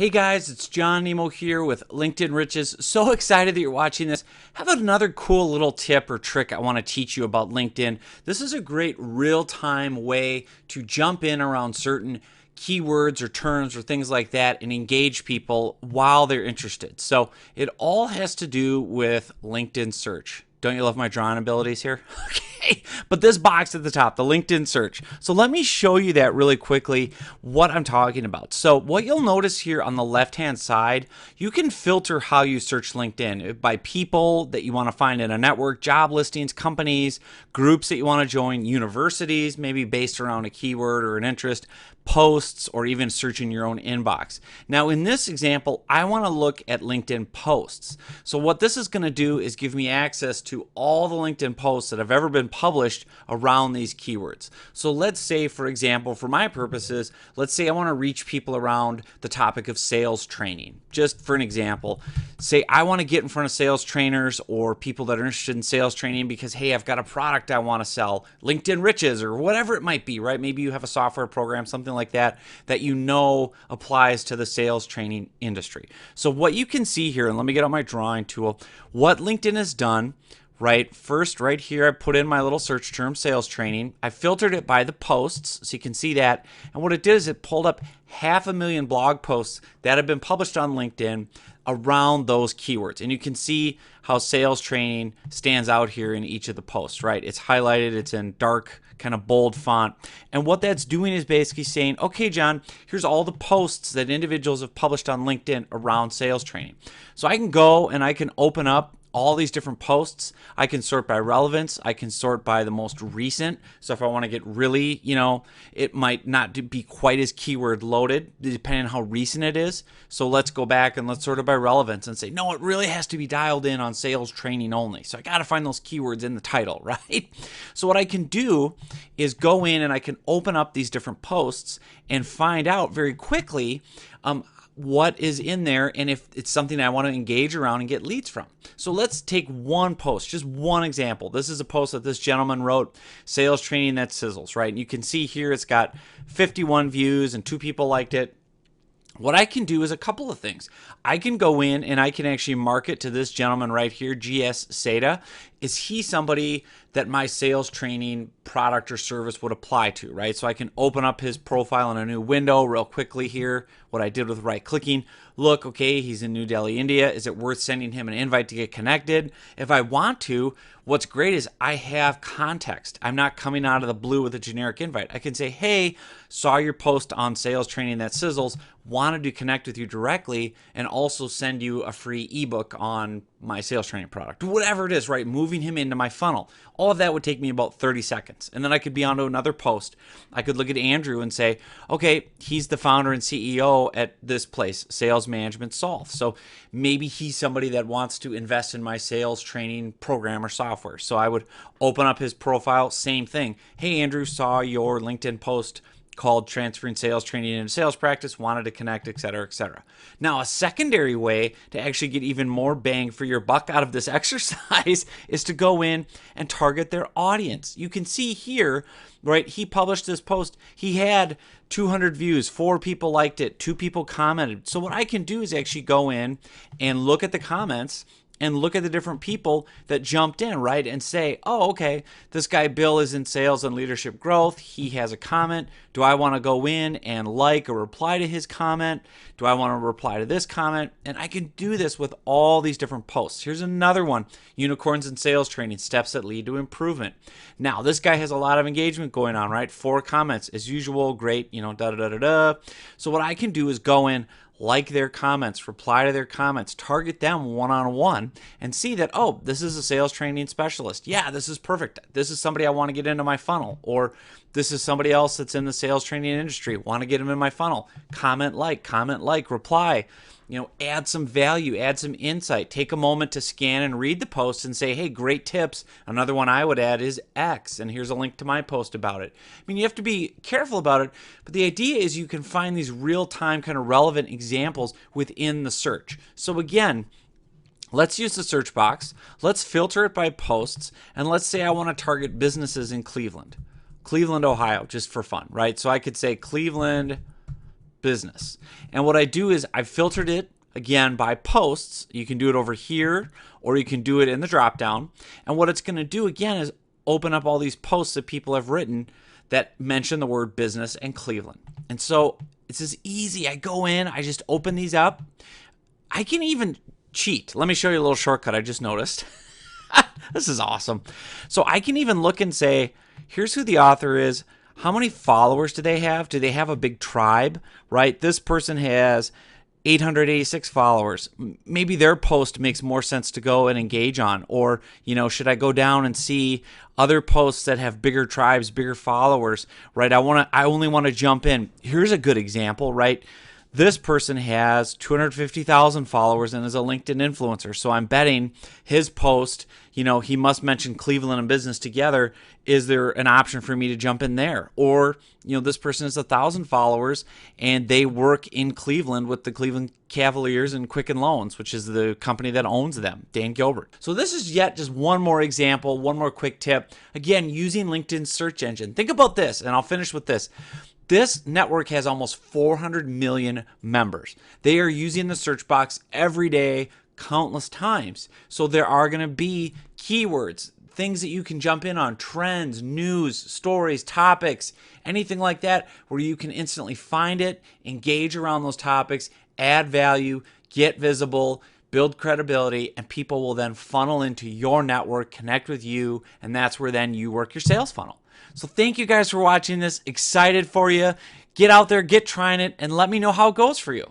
Hey guys, it's John Nemo here with LinkedIn Riches. So excited that you're watching this. Have another cool little tip or trick I want to teach you about LinkedIn. This is a great real-time way to jump in around certain keywords or terms or things like that and engage people while they're interested. So it all has to do with LinkedIn search. Don't you love my drawing abilities here? Okay, but this box at the top, the LinkedIn search. So let me show you that really quickly, what I'm talking about. So what you'll notice here on the left-hand side, you can filter how you search LinkedIn by people that you want to find in a network, job listings, companies, groups that you want to join, universities, maybe based around a keyword or an interest, posts, or even searching your own inbox. Now in this example, I want to look at LinkedIn posts. So what this is going to do is give me access to all the LinkedIn posts that have ever been published around these keywords. So let's say, for example, for my purposes, let's say I want to reach people around the topic of sales training. Just for an example, say I want to get in front of sales trainers or people that are interested in sales training because, hey, I've got a product I want to sell, LinkedIn Riches or whatever it might be, right? Maybe you have a software program, something like that, that you know applies to the sales training industry. So what you can see here, and let me get out my drawing tool, what LinkedIn has done, right? First, right here, I put in my little search term, sales training. I filtered it by the posts, so you can see that. And what it did is it pulled up 500,000 blog posts that have been published on LinkedIn around those keywords. And you can see how sales training stands out here in each of the posts, right? It's highlighted, it's in dark, kind of bold font. And what that's doing is basically saying, okay, John, here's all the posts that individuals have published on LinkedIn around sales training. So I can go and I can open up all these different posts. I can sort by relevance. I can sort by the most recent. So if I want to get really, it might not be quite as keyword loaded depending on how recent it is. So let's go back and let's sort it by relevance and say, no, it really has to be dialed in on sales training only. So I got to find those keywords in the title, right? So what I can do is go in and I can open up these different posts and find out very quickly what is in there and if it's something I want to engage around and get leads from. So let's take one post, just one example. This is a post that this gentleman wrote, sales training that sizzles, right? And you can see here it's got 51 views and 2 people liked it. What I can do is a couple of things. I can go in and I can actually market to this gentleman right here, GS Seda. Is he somebody that my sales training product or service would apply to, right? So I can open up his profile in a new window real quickly here. What I did with right clicking, look, okay, he's in New Delhi, India. Is it worth sending him an invite to get connected? If I want to, what's great is I have context. I'm not coming out of the blue with a generic invite. I can say, hey, saw your post on sales training that sizzles, wanted to connect with you directly and also send you a free ebook on my sales training product, whatever it is, right? Moving him into my funnel. All of that would take me about 30 seconds. And then I could be onto another post. I could look at Andrew and say, okay, he's the founder and CEO at this place, Sales Management Solve. So maybe he's somebody that wants to invest in my sales training program or software. So I would open up his profile, same thing. Hey, Andrew, saw your LinkedIn post called Transferring Sales Training into Sales Practice, wanted to connect, et cetera, et cetera. Now, a secondary way to actually get even more bang for your buck out of this exercise is to go in and target their audience. You can see here, right, he published this post. He had 200 views, 4 people liked it, 2 people commented. So what I can do is actually go in and look at the comments and look at the different people that jumped in, right? And say, oh, okay, this guy Bill is in sales and leadership growth. He has a comment. Do I want to go in and like or reply to his comment? Do I want to reply to this comment? And I can do this with all these different posts. Here's another one, unicorns in sales training, steps that lead to improvement. Now, this guy has a lot of engagement going on, right? 4 comments as usual, great, da-da-da-da-da. So what I can do is go in, like their comments, reply to their comments, target them one-on-one and see that, oh, this is a sales training specialist. Yeah, this is perfect. This is somebody I want to get into my funnel. Or this is somebody else that's in the sales training industry. Want to get them in my funnel. Comment like, reply. Add some value, add some insight. Take a moment to scan and read the post and say, hey, great tips. Another one I would add is X, and here's a link to my post about it. I mean, you have to be careful about it, but the idea is you can find these real-time kind of relevant examples within the search. So again, let's use the search box. Let's filter it by posts, and let's say I want to target businesses in Cleveland, Ohio, just for fun, right? So I could say Cleveland, business. And what I do is I've filtered it again by posts. You can do it over here or you can do it in the drop down. And what it's going to do again is open up all these posts that people have written that mention the word business and Cleveland. And so it's as easy. I go in, I just open these up. I can even cheat. Let me show you a little shortcut I just noticed. This is awesome. So I can even look and say, here's who the author is. How many followers do they have? Do they have a big tribe, right? This person has 886 followers. Maybe their post makes more sense to go and engage on. Or, should I go down and see other posts that have bigger tribes, bigger followers, right? I only want to jump in. Here's a good example, right? This person has 250,000 followers and is a LinkedIn influencer. So I'm betting his post, he must mention Cleveland and business together. Is there an option for me to jump in there? Or, this person has 1,000 followers and they work in Cleveland with the Cleveland Cavaliers and Quicken Loans, which is the company that owns them, Dan Gilbert. So this is yet just one more example, one more quick tip. Again, using LinkedIn's search engine. Think about this, and I'll finish with this. This network has almost 400 million members. They are using the search box every day, countless times. So there are going to be keywords, things that you can jump in on, trends, news, stories, topics, anything like that, where you can instantly find it, engage around those topics, add value, get visible, build credibility, and people will then funnel into your network, connect with you, and that's where then you work your sales funnel. So thank you guys for watching this. Excited for you. Get out there, get trying it, and let me know how it goes for you.